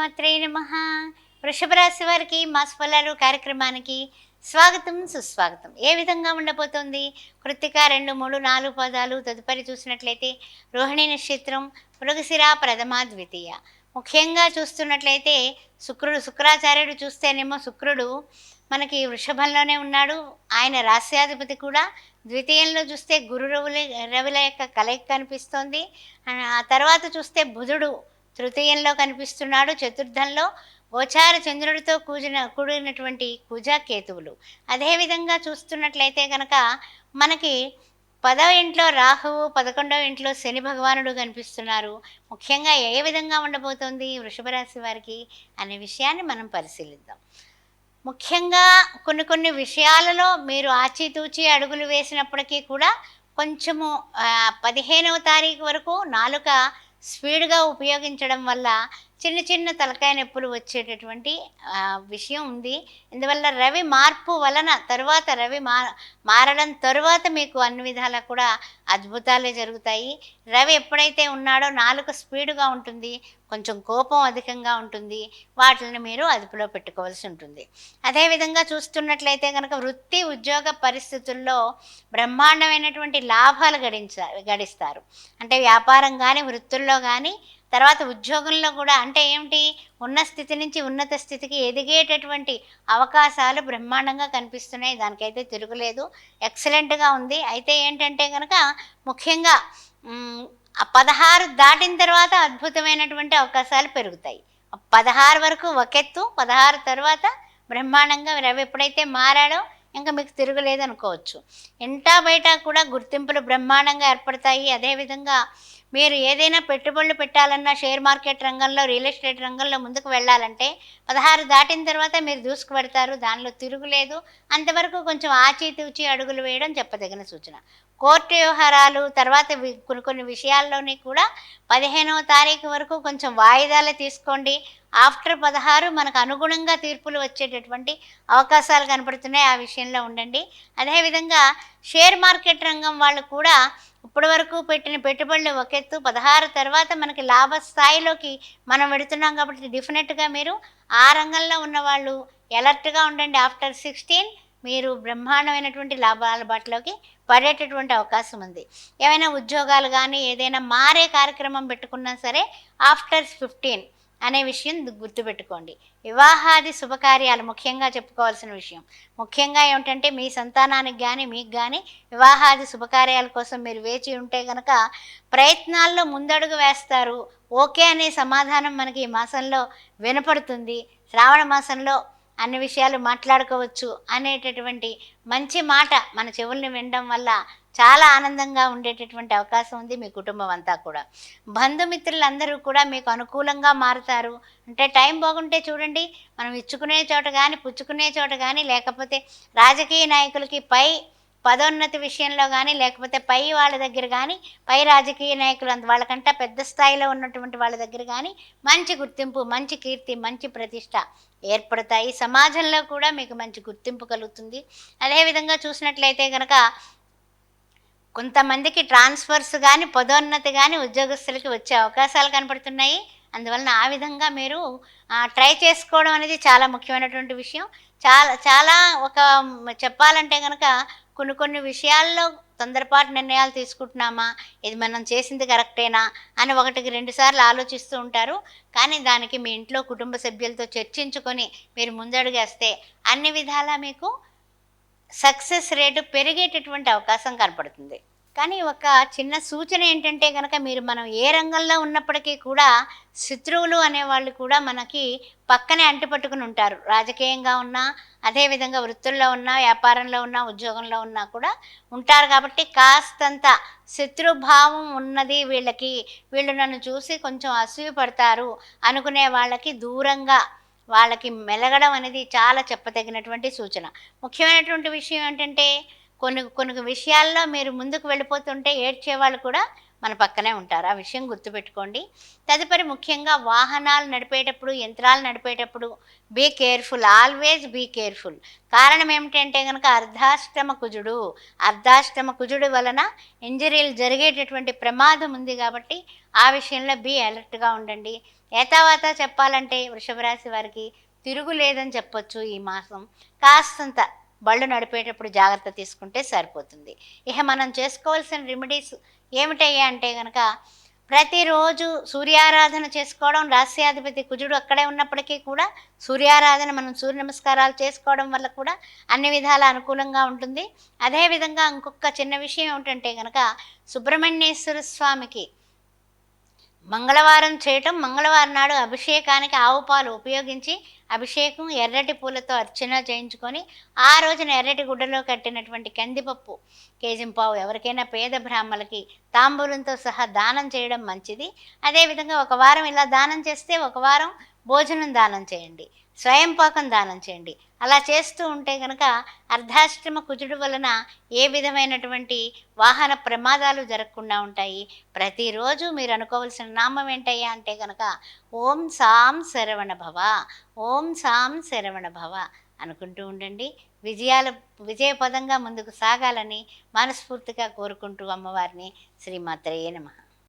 శ్రీమాత్రే నమః. వృషభ రాశి వారికి మాస ఫలాలు కార్యక్రమానికి స్వాగతం సుస్వాగతం. ఏ విధంగా ఉండబోతోంది? కృత్తిక 2, 3, 4 పాదాలు తదుపరి చూసినట్లయితే రోహిణి నక్షత్రం, మృగశిర ప్రథమ ద్వితీయ. ముఖ్యంగా చూస్తున్నట్లయితే శుక్రాచార్యుడు చూస్తేనేమో శుక్రుడు మనకి వృషభంలోనే ఉన్నాడు. ఆయన రాస్యాధిపతి కూడా. ద్వితీయంలో చూస్తే రవిల యొక్క కలయిక కనిపిస్తోంది. ఆ తర్వాత చూస్తే బుధుడు తృతీయంలో కనిపిస్తున్నాడు. చతుర్థంలో గోచార చంద్రుడితో కూడినటువంటి కుజ కేతువులు. అదేవిధంగా చూస్తున్నట్లయితే కనుక మనకి 10వ ఇంట్లో రాహువు, 11వ ఇంట్లో శని భగవానుడు కనిపిస్తున్నారు. ముఖ్యంగా ఏ విధంగా ఉండబోతోంది వృషభ రాశి వారికి అనే విషయాన్ని మనం పరిశీలిద్దాం. ముఖ్యంగా కొన్ని విషయాలలో మీరు ఆచితూచి అడుగులు వేసినప్పటికీ కూడా కొంచెము 15వ తారీఖు వరకు నాలుక స్పీడ్గా ఉపయోగించడం వల్ల చిన్న చిన్న తలకాయ నొప్పులు వచ్చేటటువంటి విషయం ఉంది. ఇందువల్ల రవి మార్పు వలన తరువాత మారడం తరువాత మీకు అన్ని విధాలా కూడా అద్భుతాలే జరుగుతాయి. రవి ఎప్పుడైతే ఉన్నాడో నాలుక స్పీడుగా ఉంటుంది, కొంచెం కోపం అధికంగా ఉంటుంది. వాటిని మీరు అదుపులో పెట్టుకోవాల్సి ఉంటుంది. అదేవిధంగా చూస్తున్నట్లయితే కనుక వృత్తి ఉద్యోగ పరిస్థితుల్లో బ్రహ్మాండమైనటువంటి లాభాలు గడిస్తారు. అంటే వ్యాపారం కానీ, వృత్తుల్లో కానీ, తర్వాత ఉద్యోగంలో కూడా. అంటే ఏమిటి, ఉన్న స్థితి నుంచి ఉన్నత స్థితికి ఎదిగేటటువంటి అవకాశాలు బ్రహ్మాండంగా కనిపిస్తున్నాయి. దానికైతే తిరుగులేదు, ఎక్సలెంట్గా ఉంది. అయితే ఏంటంటే కనుక ముఖ్యంగా 16 దాటిన తర్వాత అద్భుతమైనటువంటి అవకాశాలు పెరుగుతాయి. 16 వరకు ఒకెత్తు, 16 తర్వాత బ్రహ్మాండంగా రవి ఎప్పుడైతే మారాడో ఇంకా మీకు తిరుగులేదు అనుకోవచ్చు. ఇంటా బయట కూడా గుర్తింపులు బ్రహ్మాండంగా ఏర్పడతాయి. అదేవిధంగా మీరు ఏదైనా పెట్టుబడులు పెట్టాలన్నా షేర్ మార్కెట్ రంగంలో, రియల్ ఎస్టేట్ రంగంలో ముందుకు వెళ్ళాలంటే 16 దాటిన తర్వాత మీరు దూసుకుపెడతారు. దానిలో తిరుగులేదు. అంతవరకు కొంచెం ఆచితూచి అడుగులు వేయడం చెప్పదగిన సూచన. కోర్టు వ్యవహారాలు తర్వాత కొన్ని విషయాల్లోని కూడా 15వ తారీఖు వరకు కొంచెం వాయిదాలు తీసుకోండి. ఆఫ్టర్ 16 మనకు అనుగుణంగా తీర్పులు వచ్చేటటువంటి అవకాశాలు కనపడుతున్నాయి. ఆ విషయంలో ఉండండి. అదేవిధంగా షేర్ మార్కెట్ రంగం వాళ్ళు కూడా ఇప్పటి వరకు పెట్టిన పెట్టుబడులు ఒకెత్తు, 16 తర్వాత మనకి లాభ స్థాయిలోకి మనం వెడుతున్నాం కాబట్టి డెఫినెట్గా మీరు ఆ రంగంలో ఉన్నవాళ్ళు ఎలర్ట్గా ఉండండి. ఆఫ్టర్ 16 మీరు బ్రహ్మాండమైనటువంటి లాభాల బాటలోకి పడేటటువంటి అవకాశం ఉంది. ఏమైనా ఉద్యోగాలు కానీ ఏదైనా మారే కార్యక్రమం పెట్టుకున్నా సరే ఆఫ్టర్ 15 అనే విషయం గుర్తుపెట్టుకోండి. వివాహాది శుభకార్యాలు ముఖ్యంగా చెప్పుకోవాల్సిన విషయం. ముఖ్యంగా ఏమిటంటే మీ సంతానానికి కానీ మీకు కానీ వివాహాది శుభకార్యాల కోసం మీరు వేచి ఉంటే కనుక ప్రయత్నాల్లో ముందడుగు వేస్తారు. ఓకే అనే సమాధానం మనకి ఈ మాసంలో వినపడుతుంది. శ్రావణ మాసంలో అన్ని విషయాలు మాట్లాడుకోవచ్చు అనేటటువంటి మంచి మాట మన చెవుల్ని వినడం వల్ల చాలా ఆనందంగా ఉండేటటువంటి అవకాశం ఉంది మీ కుటుంబం అంతా కూడా. బంధుమిత్రులందరూ కూడా మీకు అనుకూలంగా మారుతారు. అంటే టైం బాగుంటే చూడండి, మనం ఇచ్చుకునే చోట కానీ, పుచ్చుకునే చోట కానీ, లేకపోతే రాజకీయ నాయకులకి పై పదోన్నతి విషయంలో కానీ, లేకపోతే పై వాళ్ళ దగ్గర కానీ, పై రాజకీయ నాయకులు వాళ్ళకంటే పెద్ద స్థాయిలో ఉన్నటువంటి వాళ్ళ దగ్గర కానీ మంచి గుర్తింపు, మంచి కీర్తి, మంచి ప్రతిష్ట ఏర్పడతాయి. సమాజంలో కూడా మీకు మంచి గుర్తింపు కలుగుతుంది. అదేవిధంగా చూసినట్లయితే కనుక కొంతమందికి ట్రాన్స్ఫర్స్ కానీ, పదోన్నతి కానీ ఉద్యోగస్తులకి వచ్చే అవకాశాలు కనపడుతున్నాయి. అందువలన ఆ విధంగా మీరు ట్రై చేసుకోవడం అనేది చాలా ముఖ్యమైనటువంటి విషయం. చాలా చెప్పాలంటే కనుక కొన్ని విషయాల్లో తొందరపాటు నిర్ణయాలు తీసుకుంటున్నామా, ఇది మనం చేసింది కరెక్టేనా అని 1కి 2 సార్లు ఆలోచిస్తూ ఉంటారు. కానీ దానికి మీ ఇంట్లో కుటుంబ సభ్యులతో చర్చించుకొని మీరు ముందడుగేస్తే అన్ని విధాలా మీకు సక్సెస్ రేటు పెరిగేటటువంటి అవకాశం కనపడుతుంది. కానీ ఒక చిన్న సూచన ఏంటంటే కనుక మనం ఏ రంగంలో ఉన్నప్పటికీ కూడా శత్రువులు అనేవాళ్ళు కూడా మనకి పక్కనే అంటిపట్టుకుని ఉంటారు. రాజకీయంగా ఉన్నా, అదేవిధంగా వృత్తుల్లో ఉన్నా, వ్యాపారంలో ఉన్నా, ఉద్యోగంలో ఉన్నా కూడా ఉంటారు. కాబట్టి కాస్తంత శత్రుభావం ఉన్నది వీళ్ళకి, వీళ్ళు నన్ను చూసి కొంచెం అసూయ పడతారు అనుకునే వాళ్ళకి దూరంగా వాళ్ళకి మెలగడం అనేది చాలా చెప్పదగినటువంటి సూచన. ముఖ్యమైనటువంటి విషయం ఏంటంటే కొన్ని విషయాల్లో మీరు ముందుకు వెళ్ళిపోతుంటే ఏడ్చేవాళ్ళు కూడా మన పక్కనే ఉంటారు. ఆ విషయం గుర్తుపెట్టుకోండి. తదుపరి ముఖ్యంగా వాహనాలు నడిపేటప్పుడు, యంత్రాలు నడిపేటప్పుడు be careful, always be careful. కారణం ఏమిటంటే కనుక అర్ధాష్టమ కుజుడు వలన ఇంజరీలు జరిగేటటువంటి ప్రమాదం ఉంది. కాబట్టి ఆ విషయంలో బీ అలర్ట్గా ఉండండి. ఏతావాతా చెప్పాలంటే వృషభ రాశి వారికి తిరుగులేదని చెప్పొచ్చు ఈ మాసం. కాస్తంత బళ్ళు నడిపేటప్పుడు జాగ్రత్త తీసుకుంటే సరిపోతుంది. ఇహ మనం చేసుకోవాల్సిన రెమెడీస్ ఏమిటయ్యా అంటే గనక, ప్రతిరోజు సూర్యారాధన చేసుకోవడం. రాస్యాధిపతి కుజుడు అక్కడే ఉన్నప్పటికీ కూడా సూర్యారాధన, మనం సూర్య నమస్కారాలు చేసుకోవడం వల్ల కూడా అన్ని విధాల అనుకూలంగా ఉంటుంది. అదేవిధంగా ఇంకొక చిన్న విషయం ఏమిటంటే గనక, సుబ్రహ్మణ్యేశ్వర స్వామికి మంగళవారం చేయటం, మంగళవారం నాడు అభిషేకానికి ఆవు పాలు ఉపయోగించి అభిషేకం, ఎర్రటి పూలతో అర్చన చేయించుకొని, ఆ రోజున ఎర్రటి గుడ్డలో కట్టినటువంటి కందిపప్పు కేజింపావు ఎవరికైనా పేద బ్రాహ్మలకి తాంబూలంతో సహా దానం చేయడం మంచిది. అదేవిధంగా ఒక వారం ఇలా దానం చేస్తే, ఒక వారం భోజనం దానం చేయండి, స్వయం పాకం దానం చేయండి. అలా చేస్తూ ఉంటే కనుక అర్ధాష్టమ కుజుడు వలన ఏ విధమైనటువంటి వాహన ప్రమాదాలు జరగకుండా ఉంటాయి. ప్రతిరోజు మీరు అనుకోవాల్సిన నామం ఏంటయ్యా అంటే కనుక, ఓం సాం శరవణ భవ, ఓం సాం శరవణ భవ అనుకుంటూ ఉండండి. విజయపదంగా ముందుకు సాగాలని మనస్ఫూర్తిగా కోరుకుంటూ అమ్మవారిని శ్రీమాత్రయే నమః.